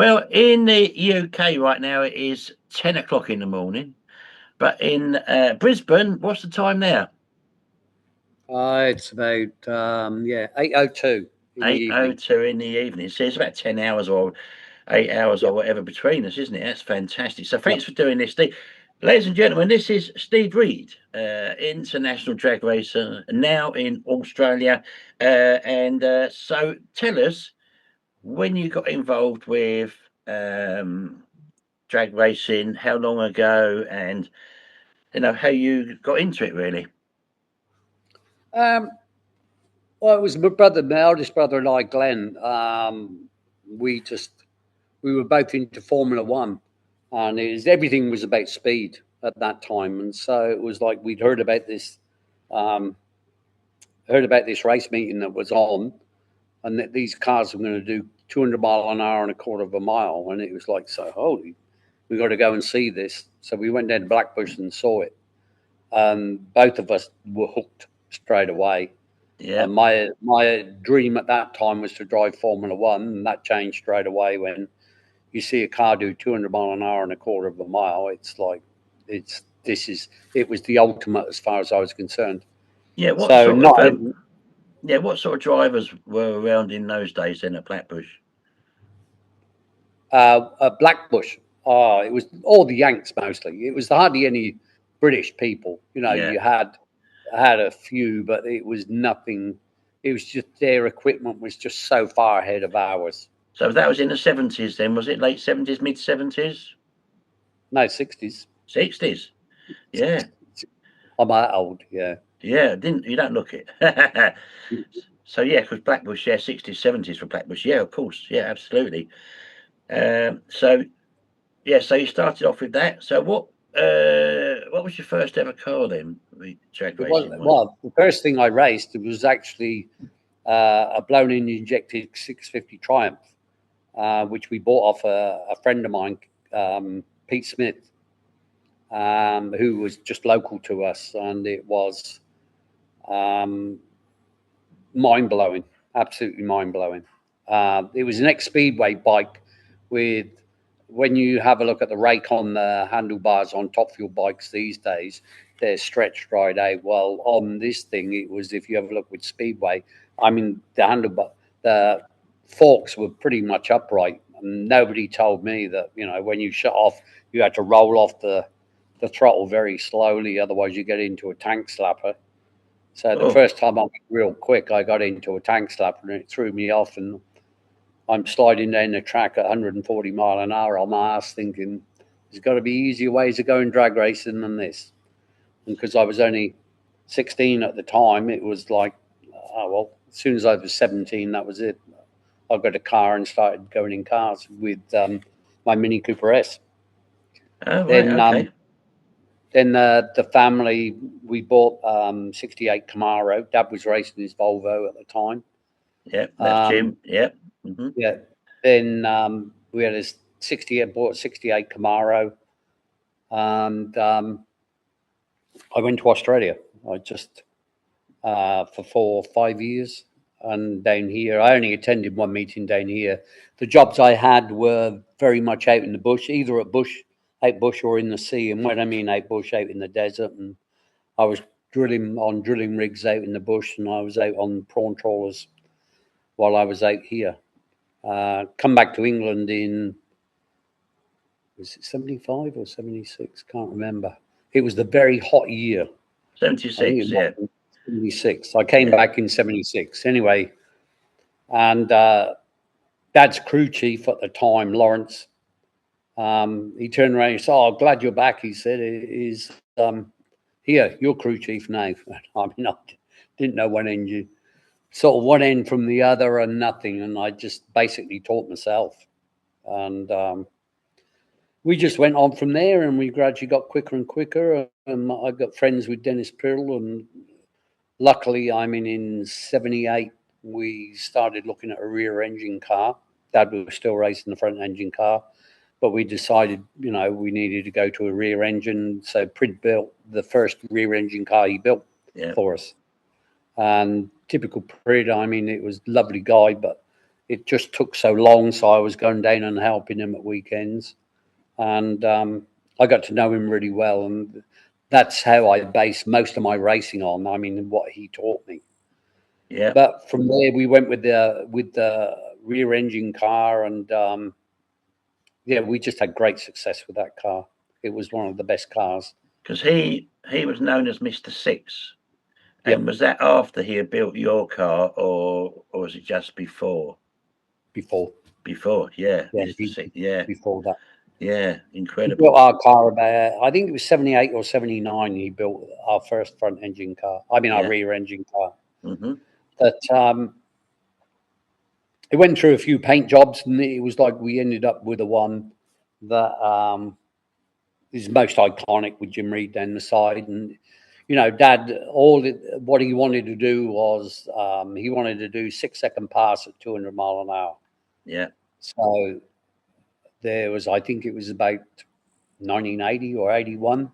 Well, in the UK right now, it is 10 o'clock in the morning. But in Brisbane, what's the time now? It's about 8:02 in the evening. 8:02 in the evening. So it's about 10 hours or 8 hours Yeah, or whatever between us, isn't it? That's fantastic. So yeah. thanks for doing this, Steve. Ladies and gentlemen, this is Steve Reed, international drag racer, now in Australia. So tell us when you got involved with drag racing, how long ago, and how you got into it, really. Um, well, it was my brother, my eldest brother, and I, Glenn. We just we were both into Formula One, and everything was about speed at that time. And so it was like we'd um, heard about this race meeting that was on, and that these cars were going to do 200 mile an hour and a quarter of a mile, and it was like, so holy, we got to go and see this. So we went down to Blackbush and saw it. Both of us were hooked straight away. Yeah. My dream at that time was to drive Formula One, and that changed straight away when you see a car do 200 mile an hour and a quarter of a mile. It's like it was the ultimate as far as I was concerned. Yeah. So not What sort of drivers were around in those days then at Blackbush? Blackbush. Oh, it was all the Yanks mostly. It was hardly any British people. You know, Yeah. you had a few, but it was nothing. It was just their equipment was just so far ahead of ours. So that was in the 70s then, was it? Late 70s, mid 70s? No, 60s. 60s. Yeah. I'm that old, yeah. Yeah. Didn't you don't look it. So yeah, because Blackbush, yeah, 60s, 70s for Blackbush. Yeah, of course. Yeah, absolutely. So yeah, so you started off with that. So what was your first ever car then? The drag It was racing one. well. The first thing I raced was actually a blown-in injected 650 Triumph, which we bought off a friend of mine, Pete Smith, who was just local to us, and it was um, mind blowing, absolutely mind blowing. It was an ex Speedway bike with, when you have a look at the rake on the handlebars on Top Fuel bikes these days, they're stretched right out. Well, on this thing, it was, if you have a look with Speedway, I mean, the forks were pretty much upright. And nobody told me that, when you shut off, you had to roll off the throttle very slowly, otherwise you get into a tank slapper. So the Oh, first time I went real quick, I got into a tank slapper and it threw me off, and I'm sliding down the track at 140 mile an hour on my ass, thinking there's got to be easier ways of going drag racing than this. And because I was only 16 at the time, it was like, oh well. As soon as I was 17, that was it. I got a car and started going in cars with my Mini Cooper S. oh right, Then okay. the family, we bought 68 Camaro. Dad was racing his Volvo at the time. Yep, that's Um, Jim. Yep. Hmm. yeah. Then we had a 68, bought a 68 Camaro, and I went to Australia. I just for 4 or 5 years, and down here, I only attended one meeting down here. The jobs I had were very much out in the bush, either out bush, or in the sea. And when I mean out bush, out in the desert, and I was drilling rigs out in the bush, and I was out on prawn trawlers while I was out here. Come back to England in, was it 75 or 76? Can't remember. It was the very hot year. I think it 76, might yeah. have been 76. I came Yeah. back in 76. Anyway, and Dad's crew chief at the time, Lawrence, he turned around and said, "Oh, glad you're back." He said, "Is here, you're crew chief now." I mean, I didn't know sort of one end from the other and nothing. And I just basically taught myself. And we just went on from there, and we gradually got quicker and quicker. I got friends with Dennis Pearl, and luckily, I mean, in 78, we started looking at a rear engine car. Dad was still racing the front engine car, but we decided, we needed to go to a rear engine. So Prid built the first rear engine car he built Yeah. for us. And typical Prid, I mean, it was a lovely guy, but it just took so long. So I was going down and helping him at weekends, and I got to know him really well. And that's how I base most of my racing on. I mean, what he taught me. Yeah. But from there, we went with the rear engine car, and yeah, we just had great success with that car. It was one of the best cars. Because he was known as Mr. Six. Yep. And was that after he had built your car, or was it just before? Before. Before, yeah. Yeah, Mr. Six, yeah. before that. Yeah, He incredible. built our car about, I think it was 78 or 79. He built our first front engine car. I mean, our rear engine car. Mm-hmm. That it went through a few paint jobs, and it was like we ended up with the one that is most iconic with Jim Reed down the side. And you know, Dad, what he wanted to do was he wanted to do 6-second pass at 200 mile an hour. Yeah. So there was, I think it was about 1980 or 81.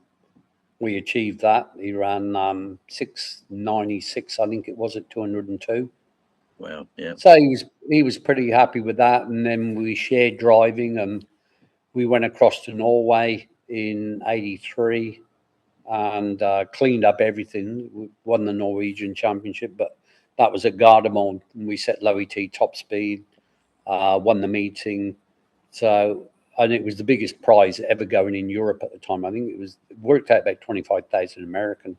We achieved that. He ran 6:96, I think it was, at 202. Well, yeah. So he was pretty happy with that. And then we shared driving, and we went across to Norway in '83 and cleaned up everything. We won the Norwegian Championship, but that was at Gardermoen. And we set low ET top speed, won the meeting. So, and it was the biggest prize ever going in Europe at the time. I think it worked out about 25,000 American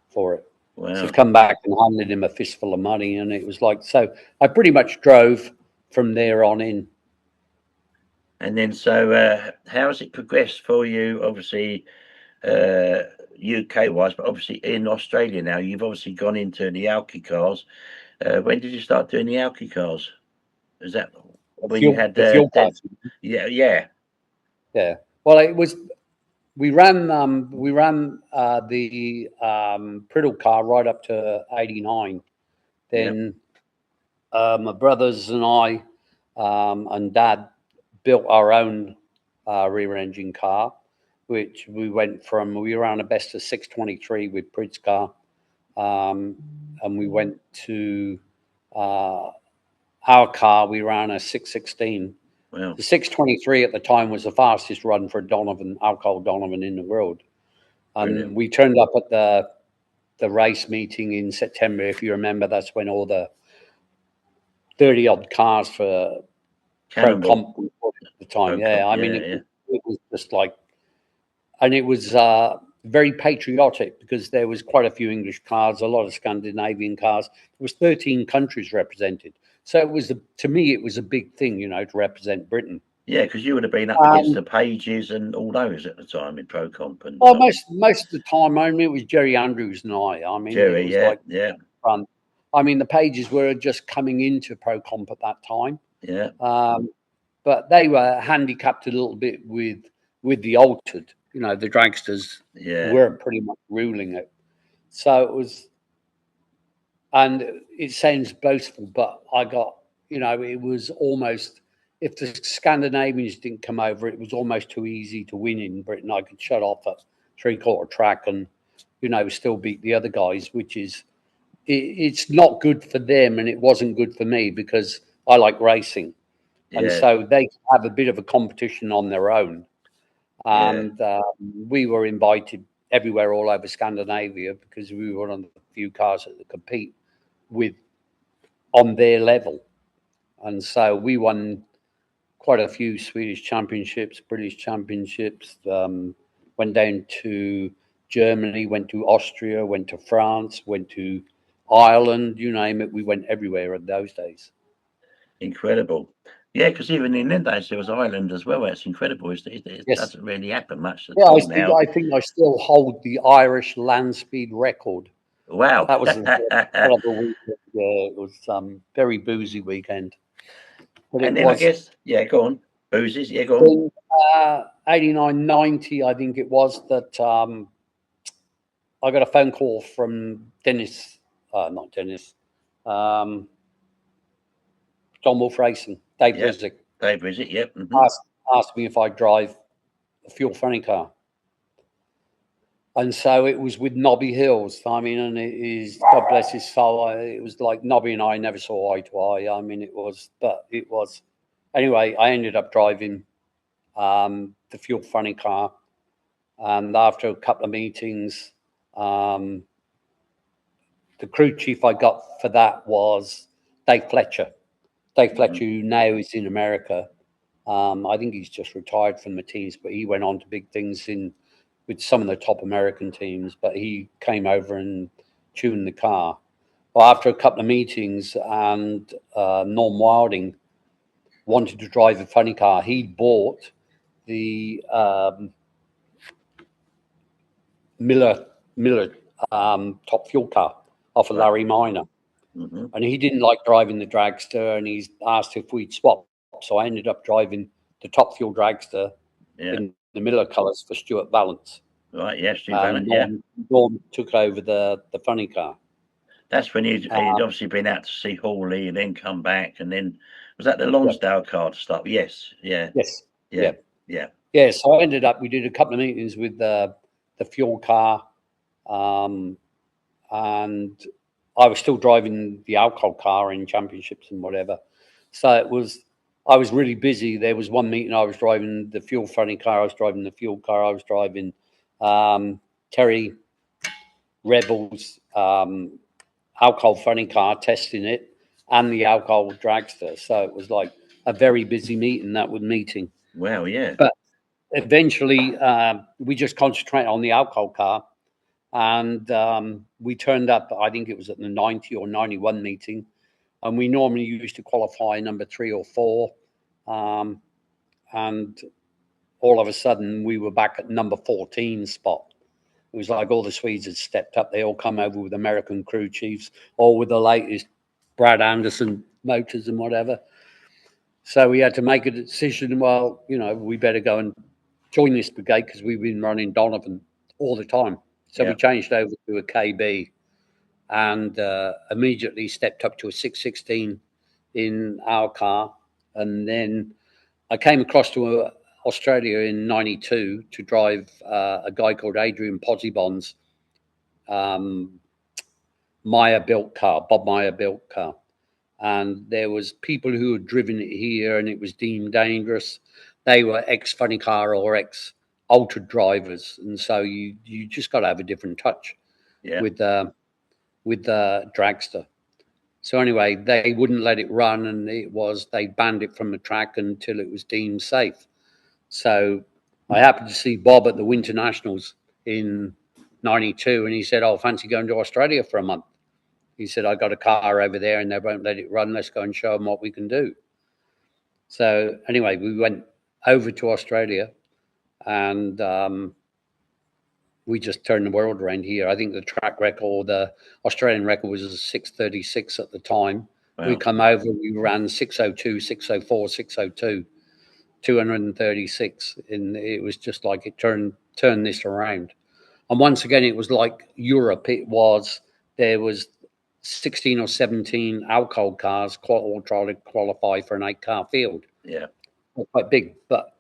for it. Wow. So come back and handed him a fistful of money, and it was like, so I pretty much drove from there on in. And then, so how has it progressed for you? Obviously, UK wise, but obviously in Australia now, you've obviously gone into the Alki cars. When did you start doing the Alki cars? Is that when you had the fuel cars? Yeah. Well, it was. We ran the Priddle car right up to '89. Then my brothers and I and Dad built our own rear engine car, which we ran a best of 623 with Prid's car, and we went to our car. We ran a 616. Wow. The 623 at the time was the fastest run for Alcohol Donovan in the world. And Brilliant. we turned up at the race meeting in September. If you remember, that's when all the 30 odd cars for Pro Comp at the time. It was just like, and it was very patriotic because there was quite a few English cars, a lot of Scandinavian cars. There was 13 countries represented. So it was, to me, it was a big thing, you know, to represent Britain. Yeah, because you would have been up against the Pages and all those at the time in Pro Comp. And most of the time, I mean, it was Jerry Andrews and I mean, Jerry, it was fun. I mean, the Pages were just coming into Pro Comp at that time. Yeah. But they were handicapped a little bit with the altered. You know, the dragsters were pretty much ruling it. So it was, and it sounds boastful, but I got, you know, it was almost, if the Scandinavians didn't come over, it was almost too easy to win in Britain. I could shut off at 3/4 track and, you know, still beat the other guys, which is, it's not good for them, and it wasn't good for me because I like racing. And so they have a bit of a competition on their own. And we were invited everywhere all over Scandinavia because we were one of the few cars that could compete with on their level. And so we won quite a few Swedish championships, British championships, went down to Germany, went to Austria, went to France, went to Ireland, you name it. We went everywhere in those days. Incredible. Yeah, because even in them days there was Ireland as well. It's incredible. It doesn't really happen much at all now. I think I still hold the Irish land speed record. Wow. That was a terrible weekend. Yeah, it was very boozy weekend. But and then I guess, go on. Boozes, go on. 89, 90, I think it was, that I got a phone call from Dennis, not Dennis, John Wolf Racing, Dave Rizzick. Dave Rizzick, Asked me if I'd drive a fuel funny car. And so it was with Nobby Hills. I mean, and it is, God bless his soul. It was like Nobby and I never saw eye to eye. I mean, it was, but it was. Anyway, I ended up driving the fuel funny car. And after a couple of meetings, the crew chief I got for that was Dave Fletcher. Dave Fletcher, who now is in America. I think he's just retired from the teams, but he went on to big things with some of the top American teams. But he came over and tuned the car. Well, after a couple of meetings, and Norm Wilding wanted to drive a funny car, he bought the Miller top fuel car off of Larry Minor. And he didn't like driving the dragster, and he's asked if we'd swap. So I ended up driving the top fuel dragster in the Miller colours for Stuart Valance. Right, yes, Stuart Valance, Norm took over the funny car. That's when he'd obviously been out to see Hawley and then come back, and then was that the Lonsdale car to start? Yes, yeah. Yes. Yeah. So I ended up, we did a couple of meetings with the fuel car, and I was still driving the alcohol car in championships and whatever. So I was really busy. There was one meeting I was driving the fuel funny car. I was driving the fuel car. I was driving Terry Rebel's alcohol funny car, testing it, and the alcohol dragster. So it was like a very busy meeting, that was meeting. Wow, yeah. But eventually we just concentrated on the alcohol car. And we turned up, I think it was at the 90 or 91 meeting. And we normally used to qualify number 3 or 4. And all of a sudden, we were back at number 14 spot. It was like all the Swedes had stepped up. They all come over with American crew chiefs, all with the latest Brad Anderson motors and whatever. So we had to make a decision. Well, we better go and join this brigade because we've been running Donovan all the time. So we changed over to a KB and immediately stepped up to a 616 in our car. And then I came across to Australia in 92 to drive a guy called Adrian Pozzebon's Meyer-built car, Bob Meyer-built car. And there was people who had driven it here and it was deemed dangerous. They were ex-funny car or ex-altered drivers. And so you just got to have a different touch with the dragster. So anyway, they wouldn't let it run, and they banned it from the track until it was deemed safe. So I happened to see Bob at the Winter Nationals in 92, and he said, "Oh, fancy going to Australia for a month." He said, "I got a car over there and they won't let it run. Let's go and show them what we can do." So anyway, we went over to Australia and we just turned the world around here. I think the track record, the Australian record was a 6:36 at the time. Wow. We come over, we ran 6:02, 6:04, 6:02, 236. And it was just like it turned this around. And once again, it was like Europe. There was 16 or 17 alcohol cars all trying to qualify for an 8-car field. Yeah. Quite big. But,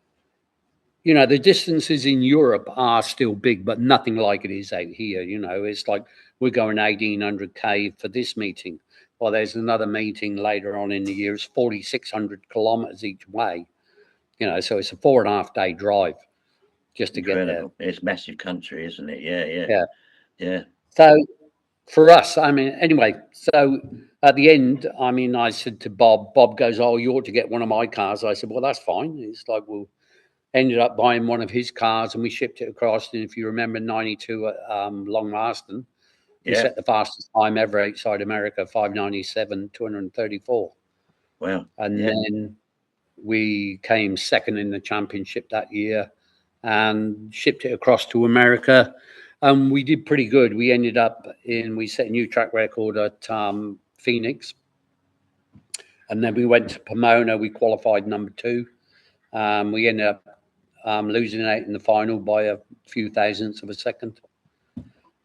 the distances in Europe are still big, but nothing like it is out here. It's like we're going 1,800K for this meeting. Well, there's another meeting later on in the year. It's 4,600 kilometers each way. So it's a 4.5 day drive just to get there. It's a massive country, isn't it? Yeah. So for us, anyway, so at the end, I said to Bob goes, "Oh, you ought to get one of my cars." I said, "Well, that's fine." It's like, we'll ended up buying one of his cars and we shipped it across. And if you remember 92 at Long Marston, we set the fastest time ever outside America, 5:97, 234. Wow. And then we came second in the championship that year and shipped it across to America. And we did pretty good. We ended up we set a new track record at Phoenix. And then we went to Pomona. We qualified number 2. We ended up losing out in the final by a few thousandths of a second.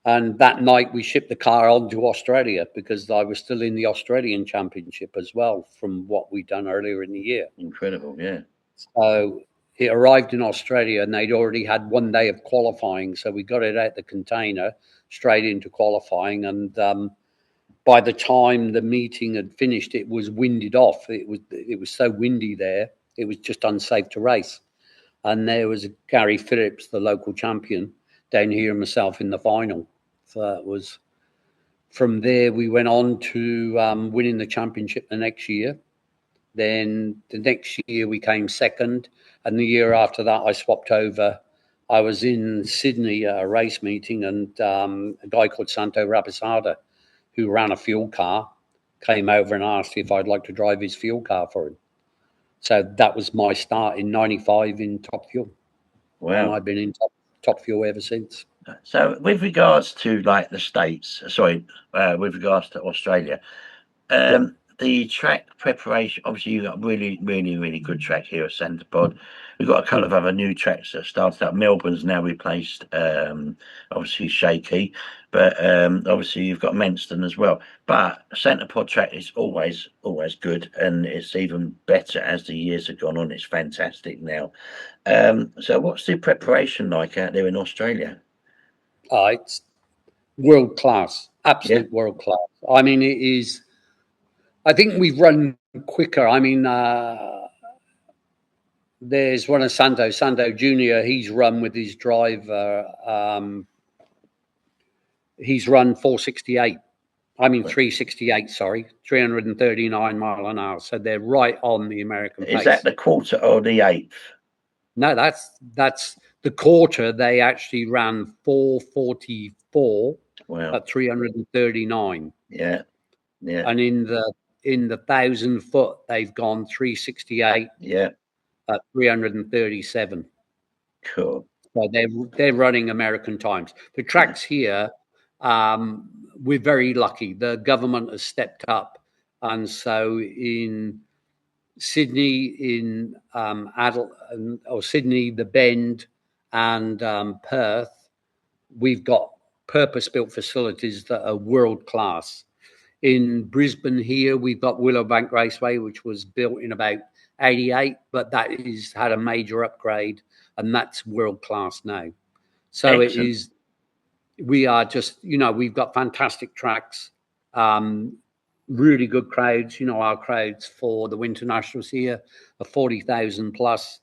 And that night we shipped the car on to Australia because I was still in the Australian Championship as well from what we'd done earlier in the year. Incredible, yeah. So it arrived in Australia and they'd already had 1 day of qualifying. So we got it out the container straight into qualifying. And by the time the meeting had finished, it was winded off. It was so windy there, it was just unsafe to race. And there was Gary Phillips, the local champion, down here, and myself in the final. So it was from there we went on to winning the championship the next year. Then the next year we came second, and the year after that I swapped over. I was in Sydney at a race meeting, and a guy called Santo Rabasada, who ran a fuel car, came over and asked if I'd like to drive his fuel car for him. So that was my start in '95 in Top Fuel. Wow. And I've been in Top Fuel ever since. So with regards to like the States, with regards to Australia, the track preparation, obviously you've got really, really, really good track here at Centre Pod. We've got a couple of other new tracks that started up. Melbourne's now replaced, obviously Shaky, but obviously you've got Menston as well. But Centre Pod track is always good, and it's even better as the years have gone on. It's fantastic now. So what's the preparation like out there in Australia? It's world class, absolute world class. I mean, it is. I think we've run quicker. I mean, there's one of Santo Junior. He's run with his driver. He's run 468. I mean, 368. Sorry, 339 mile an hour. So they're right on the American pace. Is that the quarter or the eighth? No, that's the quarter. They actually ran 444 at 339. Yeah. And in the 1,000 foot, they've gone 368. Yeah. At 337. Cool. So they're running American times. The tracks here, we're very lucky. The government has stepped up, and so in Sydney, in Sydney, the Bend, and Perth, we've got purpose-built facilities that are world class. In Brisbane here, we've got Willowbank Raceway, which was built in about 88, but that is had a major upgrade, and that's world class now. So Excellent. It is. We are just, we've got fantastic tracks, really good crowds. Our crowds for the Winter Nationals here are 40,000 plus.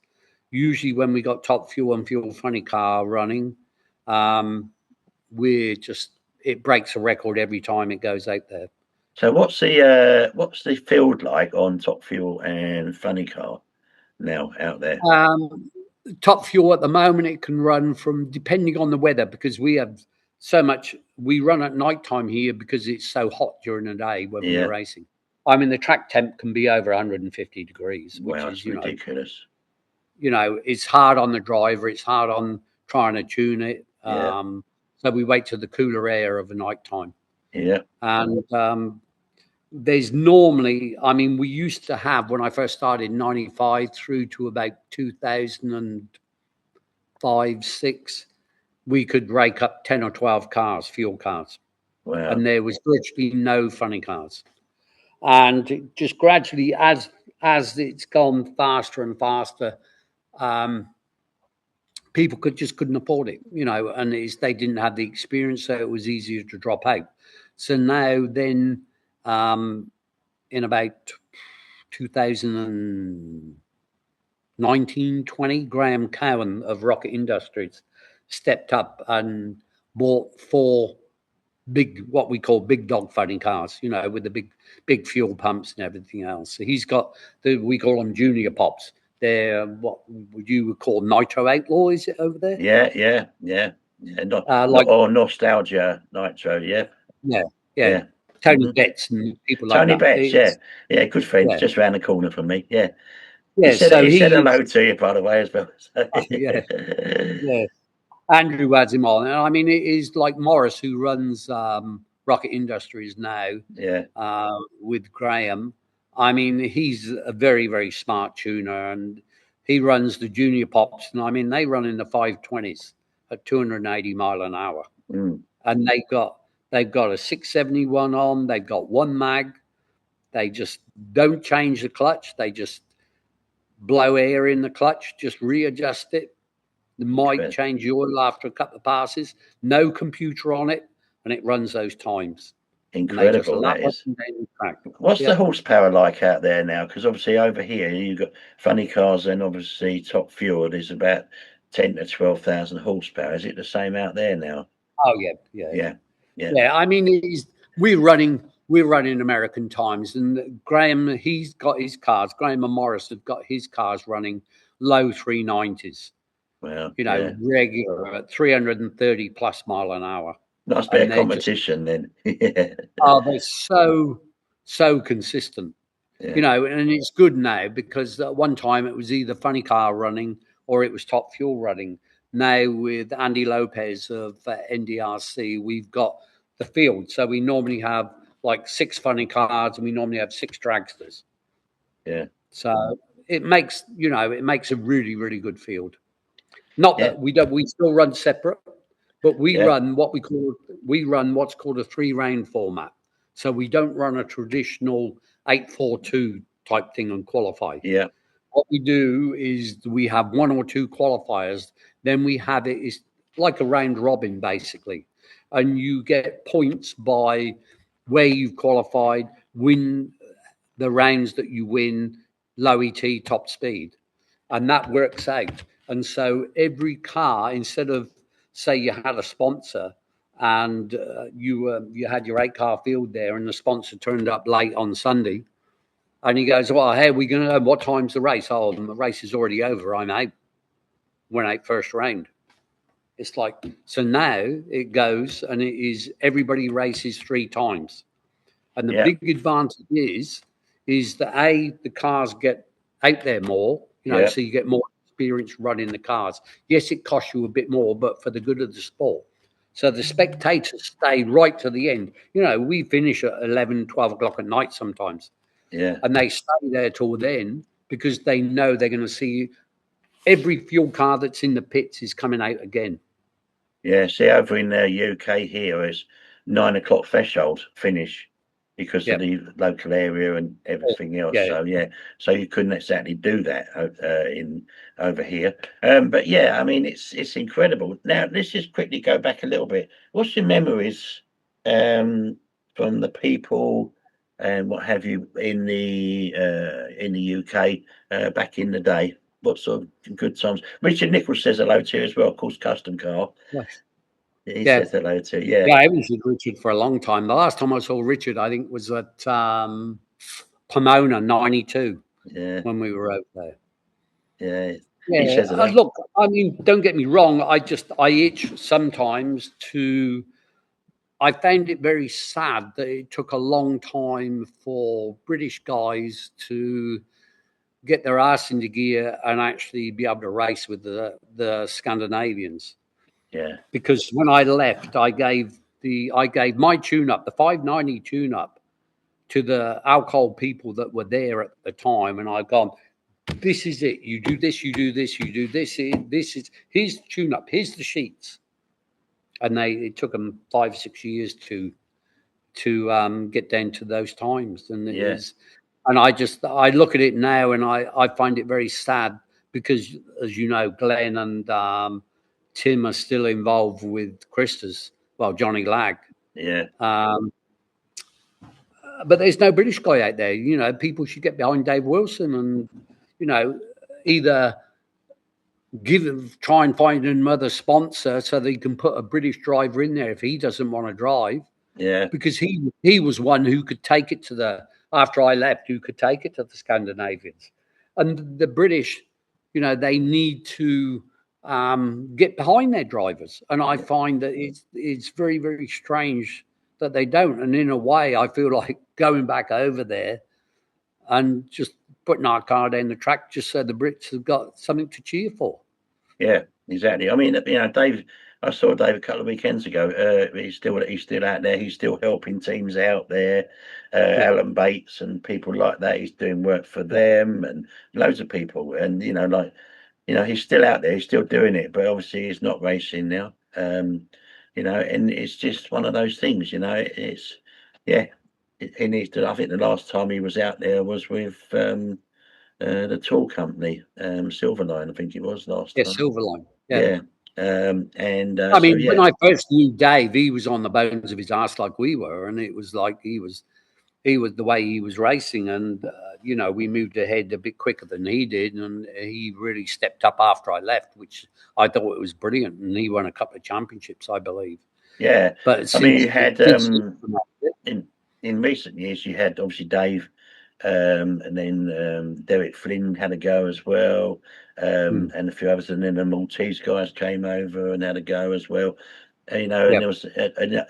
Usually, when we got Top Fuel and Fuel Funny Car running, it breaks a record every time it goes out there. So what's the field like on Top Fuel and Funny Car now out there? Top Fuel at the moment, it can run from, depending on the weather, because we have so much. We run at night time here because it's so hot during the day when we're racing. I mean, the track temp can be over 150 degrees, which is ridiculous. It's hard on the driver. It's hard on trying to tune it. So we wait till the cooler air of the night time. Yeah. And there's normally, we used to have, when I first started in 95 through to about 2005, 6, we could rake up 10 or 12 cars, fuel cars. Wow. And there was virtually no funny cars. And just gradually, as it's gone faster and faster, people couldn't afford it, and they didn't have the experience, so it was easier to drop out. So now then, in about 2019, 20, Graham Cowan of Rocket Industries stepped up and bought 4 what we call big dog funny cars, with the big fuel pumps and everything else. So he's got we call them junior pops. They're what would you call Nitro Outlaw, is it over there? Yeah. Or Nostalgia Nitro, yeah. Tony Betts and people like that. Tony Betts, yeah, good friend, just around the corner from me, yeah. Yeah, he said hello to you, by the way, as well. Yeah. Andrew has him on. And it is like Morris, who runs Rocket Industries now, with Graham. He's a very, very smart tuner, and he runs the junior pops. And they run in the 520s at 280 mile an hour. And they've got a 671 on. They've got 1 mag. They just don't change the clutch. They just blow air in the clutch, just readjust it. It might Correct. change the oil after a couple of passes. No computer on it, and it runs those times. And they just Incredible, lap that up is. and down the track. What's Yeah. the horsepower like out there now? Because obviously over here you've got funny cars, and obviously Top Fuel is about 10 to 12,000 horsepower. Is it the same out there now? Oh yeah, yeah, Yeah, yeah, yeah. I mean, we're running American times, and Graham, he's got his cars. Graham and Morris have got his cars running low 390s. well, You know, yeah. regular at 330 plus mile an hour. Nice bit And of they're just competition then. Yeah, they're so consistent. yeah, You know, and it's good now because at one time it was either Funny Car running or it was Top Fuel running. Now with Andy Lopez of NDRC, we've got the field. So we normally have like 6 Funny Cars and we normally have 6 dragsters. yeah. So it makes a really, really good field. Not Yeah. that we still run separate, but we Yeah. run what's called a 3-round format. So we don't run a traditional 8-4-2 type thing and qualify. Yeah, What we do is we have 1 or 2 qualifiers. Then we have it's like a round robin basically, and you get points by where you've qualified, win the rounds that you win, low ET, top speed, and that works out. And so every car, instead of say you had a sponsor and you had your 8-car field there, and the sponsor turned up late on Sunday, and he goes, "Well, hey, we going to know what time's the race?" "Oh, the race is already over. I'm out. Went out first round." It's like, so now it goes and it is everybody races 3 times, and the yeah, big advantage is that the cars get out there more, yeah, so you get more experience running the cars. Yes, it costs you a bit more, but for the good of the sport. So the spectators stay right to the end. We finish at 11, 12 o'clock at night sometimes, yeah. and they stay there till then because they know they're going to see every fuel car that's in the pits is coming out again. Yeah, see, over in the UK here is 9 o'clock threshold finish because of Yep. the local area and everything else. Yeah. So yeah, so you couldn't exactly do that in over here. But yeah, I mean it's incredible. Now let's just quickly go back a little bit. What's your memories from the people and what have you in the UK back in the day? What sort of good times? Richard Nichols says hello to you as well. Of course, Custom Car. Yes. He Yeah. says hello to you. Yeah. Yeah, I haven't seen Richard for a long time. The last time I saw Richard, I think, was at Pomona '92 Yeah. when we were out there. Yeah. He Yeah, says hello. look, I mean, don't get me wrong. I itch sometimes to. I found it very sad that it took a long time for British guys to get their ass into gear and actually be able to race with the Scandinavians. Yeah. Because when I left, I gave my tune-up, the 590 tune-up, to the alcohol people that were there at the time, and I've gone, "This is it. You do this, you do this, you do this. This is here's the tune-up. Here's the sheets." And it took them 5 6 years to get down to those times, and it Yeah. is. And I look at it now, and I find it very sad because, as you know, Glenn and Tim are still involved with Christa's. Well, Johnny Lag. Yeah. But there's no British guy out there. People should get behind Dave Wilson and, either try and find another sponsor so they can put a British driver in there if he doesn't want to drive. Yeah. Because he was one who could take it after I left, who could take it to the Scandinavians. And the British, they need to get behind their drivers. And I find that it's very, very strange that they don't. And in a way, I feel like going back over there and just putting our car down the track just so the Brits have got something to cheer for. Yeah, exactly. I mean, Dave, I saw Dave a couple of weekends ago. He's still out there. He's still helping teams out there. Alan Bates and people like that. He's doing work for them and loads of people. And he's still out there. He's still doing it, but obviously he's not racing now. And it's just one of those things. It's he needs to. I think the last time he was out there was with the tool company, Silverline, I think it was last Yeah, time. Silverline. Yeah. And I so mean, when yeah, I first knew Dave, he was on the bones of his ass like we were, and it was like he was the way he was racing, and you know, we moved ahead a bit quicker than he did, and he really stepped up after I left, which I thought it was brilliant, and he won a couple of championships, I believe. yeah. But I mean, since you had in recent years, you had obviously Dave, and then Derek Flynn had a go as well, and a few others, and then the Maltese guys came over and had a go as well. You know, and yeah, there was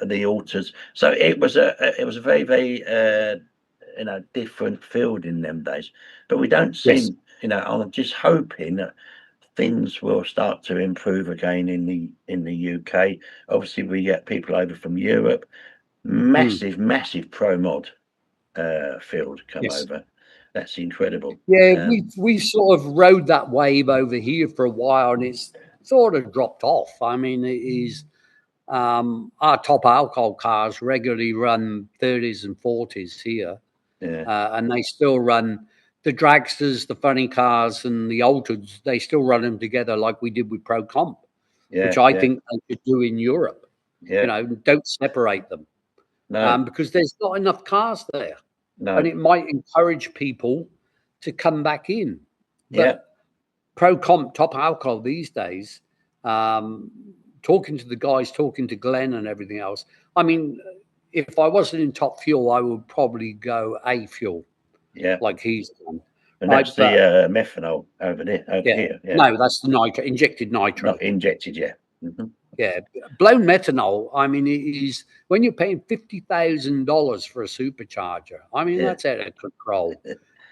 the alters. So it was a very very you know, different field in them days. But we don't yes, seem, you know, I'm just hoping that things will start to improve again in the UK. Obviously, we get people over from Europe. Massive pro mod field come yes. over. That's incredible. Yeah, we sort of rode that wave over here for a while, and it's sort of dropped off. I mean, it is our top alcohol cars regularly run 30s and 40s here, Yeah, and they still run the dragsters, the funny cars, and the altereds. They still run them together like we did with Pro Comp, which yeah, I yeah, think they could do in Europe. You yeah. know, don't separate them No, because there's not enough cars there, and no, it might encourage people to come back in. yeah, But Pro Comp top alcohol these days, um, talking to the guys, talking to Glenn and everything else. I mean, if I wasn't in Top Fuel, I would probably go A Fuel yeah. like he's done. And Right, that's the but methanol over there, over yeah, here. Yeah, no, that's the nitro, injected nitro. not injected. Yeah, Yeah, blown methanol. I mean, it is when you're paying $50,000 for a supercharger. I mean, yeah, that's out of control.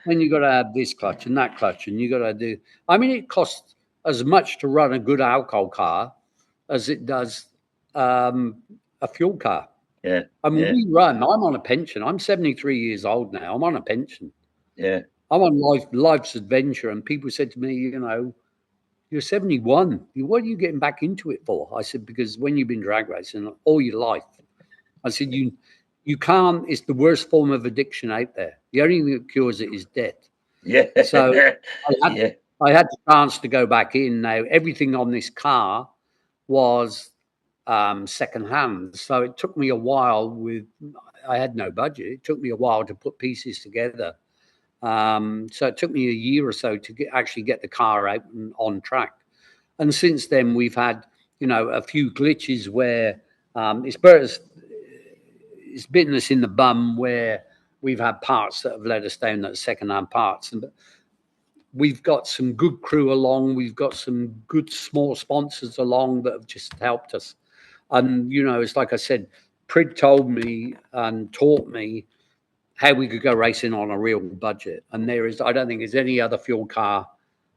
Then you got to have this clutch and that clutch, and you got to do. I mean, it costs as much to run a good alcohol car as it does a fuel car. yeah, I mean, yeah, we run. I'm on a pension. I'm 73 years old now. I'm on a pension. yeah, I'm on life's adventure, and people said to me, you know, you're 71. What are you getting back into it for? I said, because when you've been drag racing all your life, I said, you can't, it's the worst form of addiction out there. The only thing that cures it is death. yeah, So yeah, I had the chance to go back in. Now, everything on this car was second hand. So it took me a while I had no budget. It took me a while to put pieces together. So it took me a year or so to actually get the car out and on track. And since then, we've had, you know, a few glitches where it's bitten us in the bum where we've had parts that have let us down, that second-hand parts. And we've got some good crew along. We've got some good small sponsors along that have just helped us. And, you know, it's like I said, Prid told me and taught me how we could go racing on a real budget. And I don't think there's any other fuel car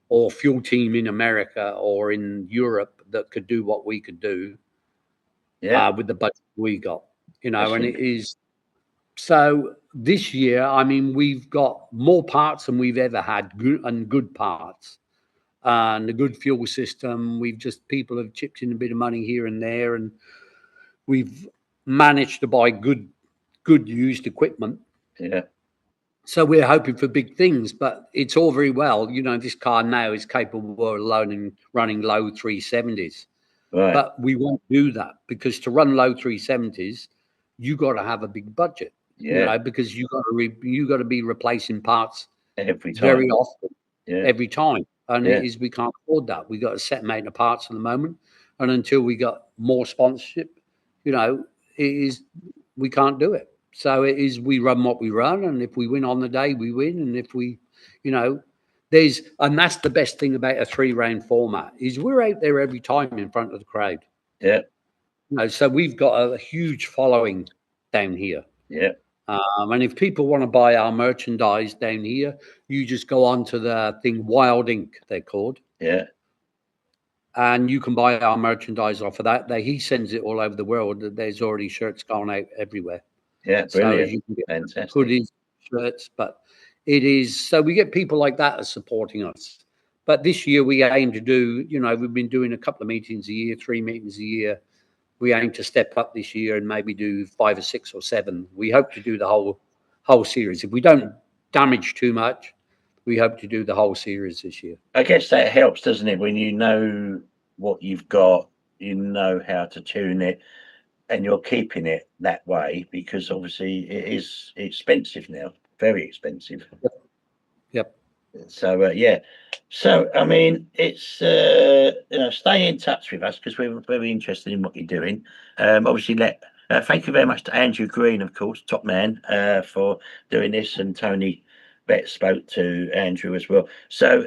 or fuel team in America or in Europe that could do what we could do yeah. with the budget we got, you I know, and it think, is. So this year, I mean, we've got more parts than we've ever had, good parts, and a good fuel system. People have chipped in a bit of money here and there, and we've managed to buy good used equipment. yeah, So we're hoping for big things, but it's all very well. You know, this car now is capable of running low 370s, right, but we won't do that because to run low 370s, you got to have a big budget. You yeah. know, because you got to be replacing parts Every very time. often, Yeah, every time, and yeah, we can't afford that. We got a set amount of parts at the moment, and until we got more sponsorship, you know, we can't do it. So it is we run what we run, and if we win on the day, we win, and if we, you know, and that's the best thing about a 3-round format is we're out there every time in front of the crowd. yeah, You know, so we've got a huge following down here. yeah, And if people want to buy our merchandise down here, you just go on to the thing Wild Ink, they're called, yeah, and you can buy our merchandise off of that. He sends it all over the world. There's already shirts going out everywhere. yeah. So Brilliant. you can get Fantastic. hoodies, shirts, but it is so we get people like that as supporting us. But this year we aim to do, you know, we've been doing a couple of meetings a year, 3 meetings a year. We aim to step up this year and maybe do 5 or 6 or 7. We hope to do the whole series. If we don't damage too much, we hope to do the whole series this year. I guess that helps, doesn't it? When you know what you've got, you know how to tune it, and you're keeping it that way, because obviously it is expensive now, very expensive. Yep. So yeah, so I mean, it's stay in touch with us because we're very interested in what you're doing. Obviously, thank you very much to Andrew Green, of course, top man, for doing this, and Tony Betts spoke to Andrew as well. So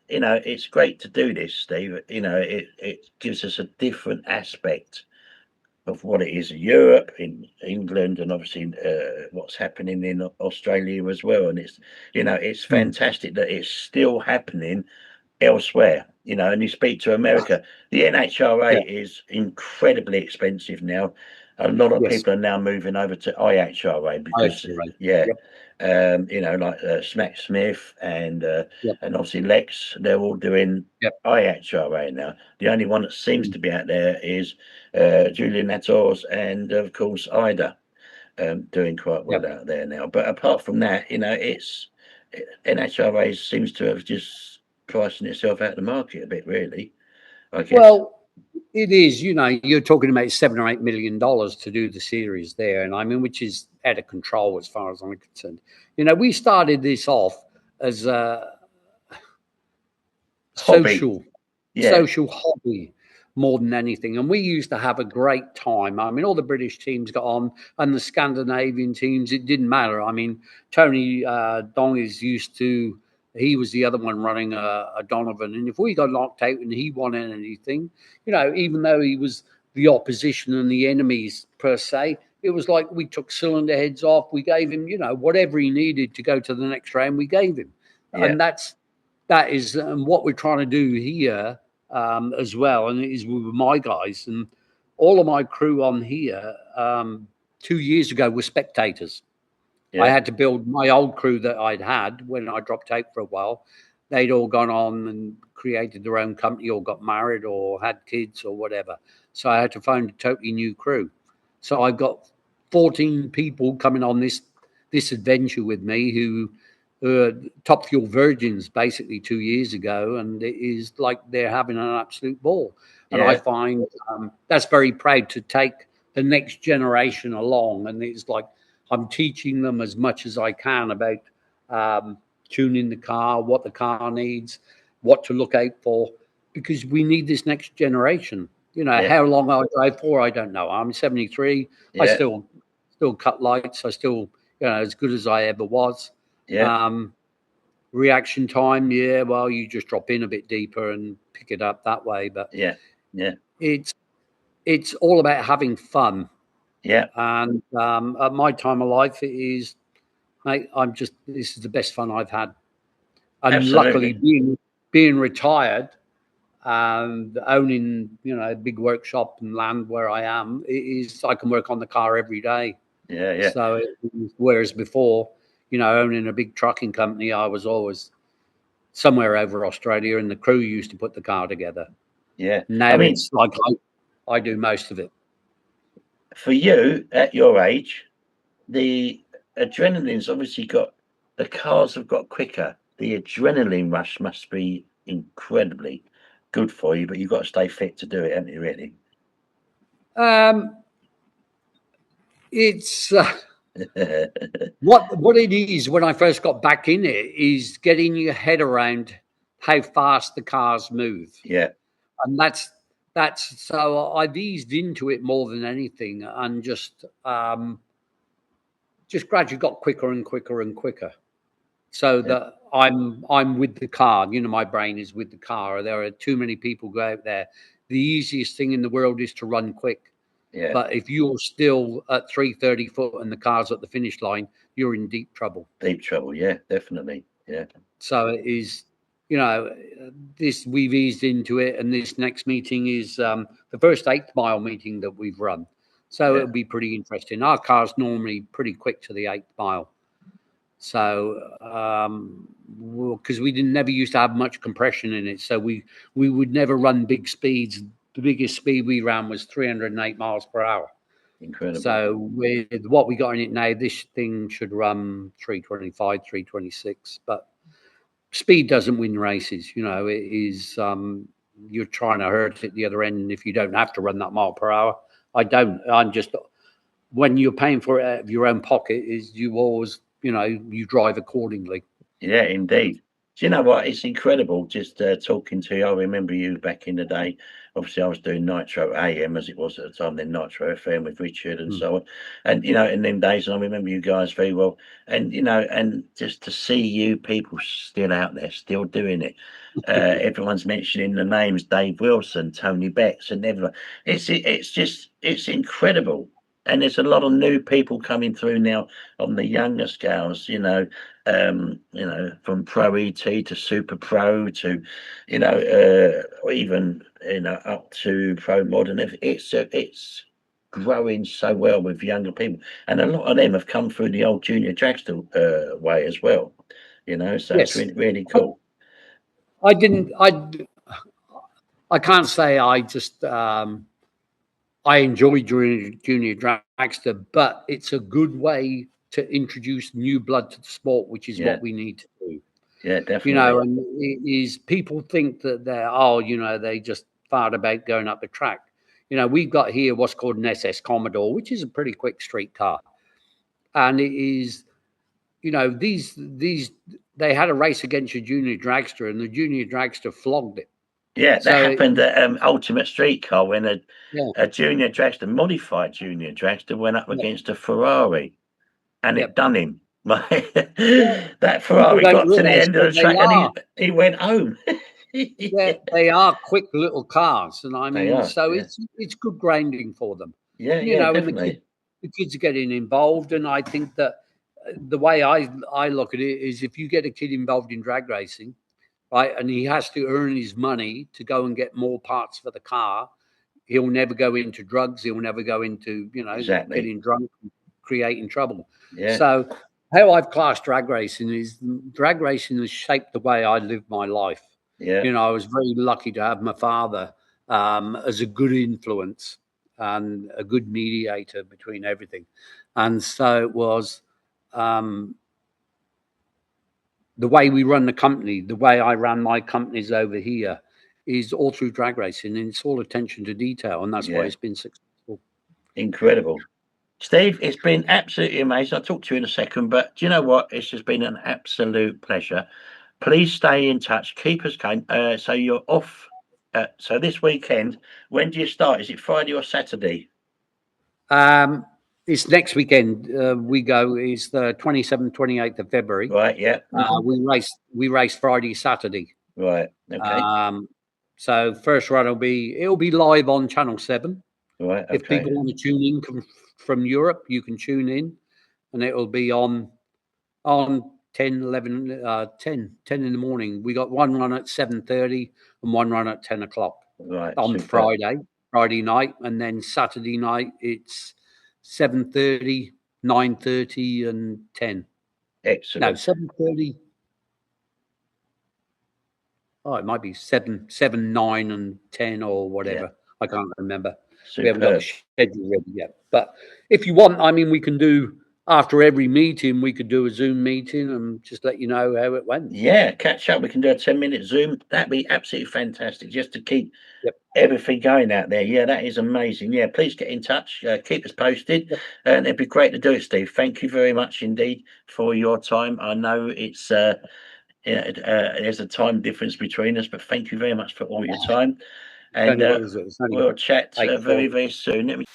it's great to do this, Steve. It gives us a different aspect of what it is in Europe, in England, and obviously what's happening in Australia as well. And it's fantastic that it's still happening elsewhere. And you speak to America, the NHRA is incredibly expensive now. A lot of people are now moving over to IHRA because, like Smack Smith and obviously Lex, they're all doing IHRA now. The only one that seems to be out there is Julian Nators and, of course, Ida, doing quite well out there now. But apart from that, NHRA seems to have just pricing itself out of the market a bit, really, I guess. Well, it is. You're talking about $7 or $8 million to do the series there, and I mean, which is out of control as far as I'm concerned. We started this off as a social hobby more than anything, and we used to have a great time. I mean, all the British teams got on, and the Scandinavian teams. It didn't matter. I mean, Tony Dong he was the other one running a Donovan. And if we got knocked out and he won anything, even though he was the opposition and the enemies per se, it was like we took cylinder heads off. We gave him, whatever he needed to go to the next round, we gave him. Yeah. And that is what we're trying to do here as well. And it is with my guys. And all of my crew on here 2 years ago were spectators. Yeah. I had to build my old crew that I'd had when I dropped out for a while. They'd all gone on and created their own company or got married or had kids or whatever. So I had to find a totally new crew. So I've got 14 people coming on this adventure with me who are Top Fuel virgins basically 2 years ago. And it is like they're having an absolute ball. And I find that's very proud to take the next generation along. And it's like, I'm teaching them as much as I can about tuning the car, what the car needs, what to look out for, because we need this next generation. How long I'll drive for, I don't know. I'm 73. Yeah. I still cut lights. I still, as good as I ever was. Yeah. Reaction time, well, you just drop in a bit deeper and pick it up that way. But it's all about having fun. Yeah. And at my time of life, it is, mate, this is the best fun I've had. And absolutely. Luckily, being retired and owning, a big workshop and land where I am, I can work on the car every day. Yeah. So whereas before, owning a big trucking company, I was always somewhere over Australia and the crew used to put the car together. Yeah. Now it's like I do most of it. For you, at your age, the adrenaline's obviously the cars have got quicker. The adrenaline rush must be incredibly good for you, but you've got to stay fit to do it, haven't you, really? It's what it is when I first got back in it is getting your head around how fast the cars move. Yeah. And that's so I've eased into it more than anything, and just gradually got quicker and quicker and quicker, so that I'm with the car. My brain is with the car. There are too many people go out there. The easiest thing in the world is to run quick. Yeah. But if you're still at 330 foot and the car's at the finish line, you're in deep trouble. Deep trouble, yeah, definitely, yeah. So it is. This we've eased into it, and this next meeting is the first 8th mile meeting that we've run. So it'll be pretty interesting. Our car's normally pretty quick to the 8th mile. So, because we never used to have much compression in it, so we would never run big speeds. The biggest speed we ran was 308 miles per hour. Incredible. So with what we got in it now, this thing should run 325, 326, but speed doesn't win races. You know, it is you're trying to hurt at the other end. And if you don't have to run that mile per hour, I don't. I'm just, when you're paying for it out of your own pocket, is you always, you know, you drive accordingly. Yeah, indeed. Do you know what? It's incredible just talking to you. I remember you back in the day. Obviously, I was doing Nitro AM as it was at the time, then Nitro FM with Richard and so on. And, you know, in them days, and I remember you guys very well. And, you know, and just to see you people still out there, still doing it. Everyone's mentioning the names Dave Wilson, Tony Betts, and everyone. It's incredible. And there's a lot of new people coming through now on the younger scales, you know, from Pro ET to Super Pro to, you know, or even, you know, up to Pro Modern. It's growing so well with younger people, and a lot of them have come through the old Junior Dragster way as well, you know. So Yes. it's really cool. I can't say I just I enjoy Junior Dragster, but it's a good way to introduce new blood to the sport, which is what we need to do. Yeah, definitely. You know, and it is, people think that they just fart about going up the track. You know, we've got here what's called an SS Commodore, which is a pretty quick street car. And it is, you know, they had a race against a Junior Dragster, and the Junior Dragster flogged it. Yeah, that happened at Ultimate Street Car when a Junior Dragster, modified Junior Dragster, went up against a Ferrari, and it done him. That Ferrari got to the end of the track and he went home. Yeah, they are quick little cars, and I mean, it's good grinding for them. Yeah, you know, definitely. And the kids are getting involved, and I think that the way I look at it is, if you get a kid involved in drag racing, right, and he has to earn his money to go and get more parts for the car, he'll never go into drugs. He'll never go into, you know, getting drunk, and creating trouble. Yeah. So how I've classed drag racing is, drag racing has shaped the way I live my life. Yeah. You know, I was very lucky to have my father as a good influence and a good mediator between everything. And so it was the way we run the company, the way I ran my companies over here, is all through drag racing, and it's all attention to detail, and that's why it's been successful. Incredible. Steve, it's been absolutely amazing. I'll talk to you in a second, but do you know what? It's just been an absolute pleasure. Please stay in touch. Keep us going. So you're off. So this weekend, when do you start? Is it Friday or Saturday? It's next weekend. We go. It's the 27th, 28th of February. Right. Yeah. We race Friday, Saturday. Right. Okay. So first run it'll be live on Channel 7. Right. Okay. If people want to tune in from Europe, you can tune in, and it'll be on 10 in the morning. We got one run at 7:30 and one run at 10 o'clock. Right. On Friday night, and then Saturday night it's 7:30, 9:30, and 10. Excellent. No, 7:30. Oh, it might be 7, 9, and 10 or whatever. I can't remember. We haven't got the schedule ready yet. But if you want, I mean, we can do, after every meeting, we could do a Zoom meeting and just let you know how it went. Yeah, catch up. We can do a 10-minute Zoom. That'd be absolutely fantastic, just to keep everything going out there. Yeah, that is amazing. Yeah, please get in touch. Keep us posted. And it'd be great to do it, Steve. Thank you very much indeed for your time. I know it's there's a time difference between us, but thank you very much for all your time. And we'll chat very, very soon.